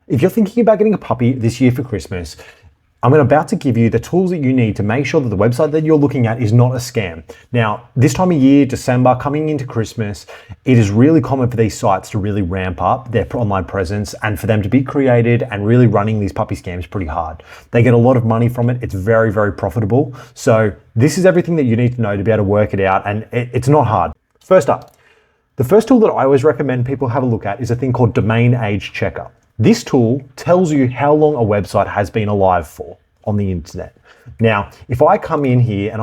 If you're thinking about getting a puppy this year for Christmas, I'm about to give you the tools that you need to make sure that the website that you're looking at is not a scam. Now, this time of year, December, coming into Christmas, it is really common for these sites to really ramp up their online presence and for them to be created and really running these puppy scams pretty hard. They get a lot of money from it. It's very, very profitable. So this is everything that you need to know to be able to work it out, and it's not hard. First up, the first tool that I always recommend people have a look at is a thing called Domain Age Checker. This tool tells you how long a website has been alive for on the internet. Now, if I come in here and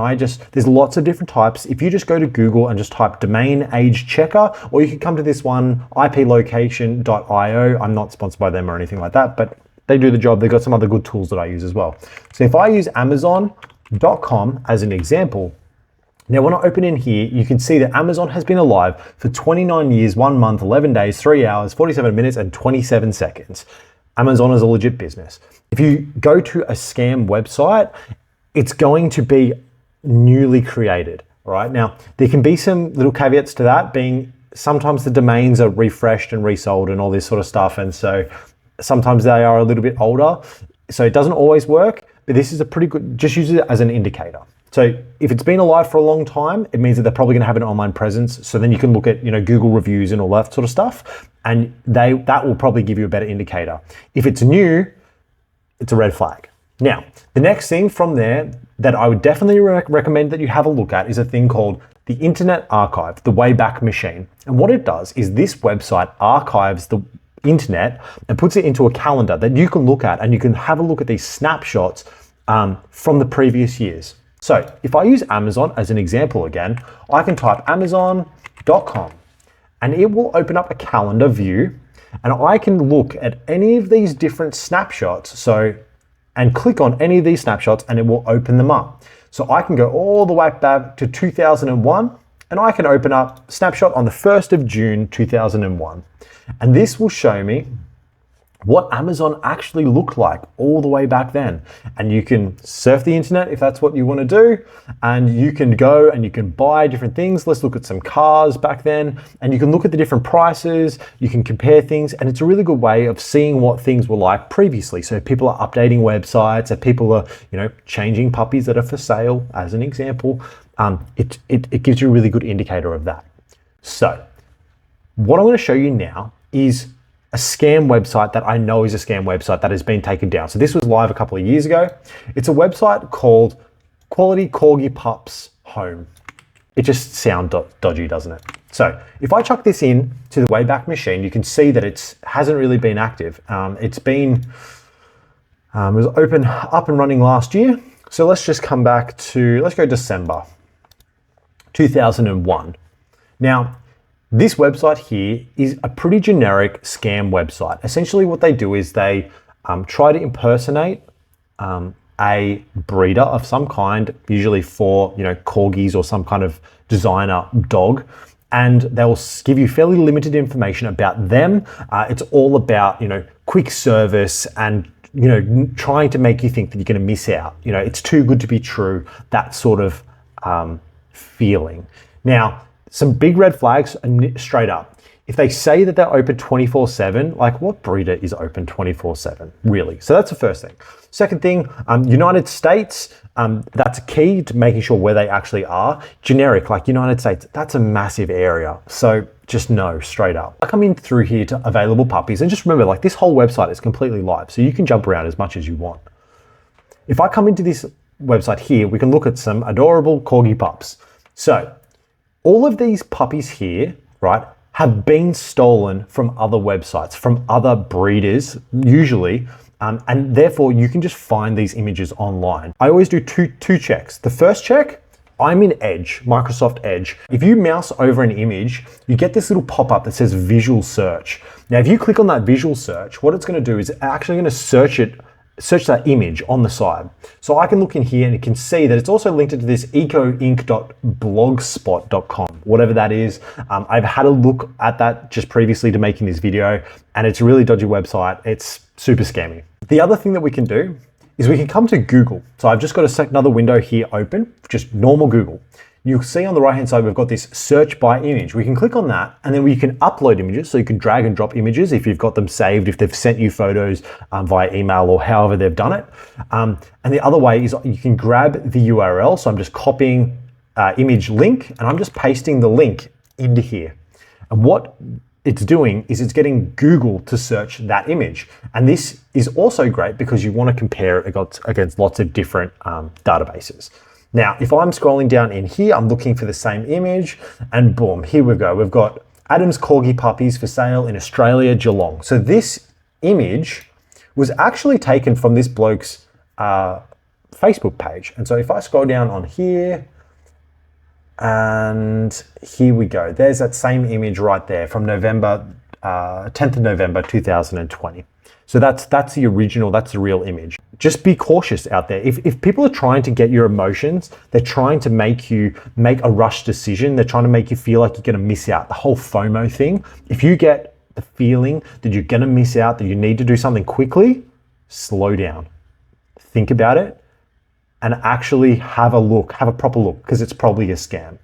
there's lots of different types. If you just go to Google and just type Domain Age Checker, or you can come to this one, iplocation.io. I'm not sponsored by them or anything like that, but they do the job. They've got some other good tools that I use as well. So if I use Amazon.com as an example, now, when I open in here, you can see that Amazon has been alive for 29 years, 1 month, 11 days, 3 hours, 47 minutes, and 27 seconds. Amazon is a legit business. If you go to a scam website, it's going to be newly created, all right? Now, there can be some little caveats to that, being sometimes the domains are refreshed and resold and all this sort of stuff, and so sometimes they are a little bit older, so it doesn't always work, but this is a pretty good, just use it as an indicator. So if it's been alive for a long time, it means that they're probably going to have an online presence. So then you can look at, Google reviews and all that sort of stuff, and that will probably give you a better indicator. If it's new, it's a red flag. Now, the next thing from there that I would definitely recommend that you have a look at is a thing called the Internet Archive, the Wayback Machine. And what it does is this website archives the internet and puts it into a calendar that you can look at, and you can have a look at these snapshots from the previous years. So if I use Amazon as an example again, I can type amazon.com and it will open up a calendar view, and I can look at any of these different snapshots. And click on any of these snapshots and it will open them up. So I can go all the way back to 2001 and I can open up snapshot on the 1st of June, 2001. And this will show me what Amazon actually looked like all the way back then. And you can surf the internet if that's what you want to do, and you can go and you can buy different things. Let's look at some cars back then, and you can look at the different prices, you can compare things, and it's a really good way of seeing what things were like previously. So if people are updating websites, if people are, changing puppies that are for sale, as an example, it gives you a really good indicator of that. So what I'm going to show you now is a scam website that I know is a scam website that has been taken down. So this was live a couple of years ago. It's a website called Quality Corgi Pups Home. It just sounds dodgy, doesn't it? So if I chuck this in to the Wayback Machine, you can see that it hasn't really been active. It was up and running last year. So let's just come back to, let's go December 2001. Now, this website here is a pretty generic scam website. Essentially what they do is they try to impersonate a breeder of some kind, usually for corgis or some kind of designer dog, and they'll give you fairly limited information about them. It's all about quick service and trying to make you think that you're going to miss out. It's too good to be true, that sort of feeling. Now, some big red flags straight up. If they say that they're open 24/7, like what breeder is open 24/7, really? So that's the first thing. Second thing, United States, that's a key to making sure where they actually are. Generic, like United States, that's a massive area. So just no, straight up. I come in through here to available puppies, and just remember, like this whole website is completely live, so you can jump around as much as you want. If I come into this website here, we can look at some adorable corgi pups. So all of these puppies here, right, have been stolen from other websites, from other breeders, usually, and therefore you can just find these images online. I always do two checks. The first check, I'm in Edge, Microsoft Edge. If you mouse over an image, you get this little pop-up that says visual search. Now, if you click on that visual search, what it's going to do is actually going to search that image on the side. So I can look in here and you can see that it's also linked to this ecoinc.blogspot.com, whatever that is. I've had a look at that just previously to making this video, and it's a really dodgy website. It's super scammy. The other thing that we can do is we can come to Google. So I've just got another window here open, just normal Google. you'll see on the right hand side we've got this search by image. We can click on that and then we can upload images. So you can drag and drop images if you've got them saved, if they've sent you photos via email or however they've done it. And the other way is you can grab the URL. So I'm just copying image link and I'm just pasting the link into here. And what it's doing is it's getting Google to search that image. And this is also great because you want to compare it against lots of different databases. Now, if I'm scrolling down in here, I'm looking for the same image and boom, here we go. We've got Adam's Corgi puppies for sale in Australia, Geelong. So this image was actually taken from this bloke's Facebook page. And so if I scroll down on here, and here we go. There's that same image right there from 10th of November 2020. So that's the original, that's the real image. Just be cautious out there. If people are trying to get your emotions, they're trying to make you make a rush decision, they're trying to make you feel like you're gonna miss out, the whole FOMO thing. If you get the feeling that you're gonna miss out, that you need to do something quickly, slow down, think about it, and actually have a proper look, because it's probably a scam.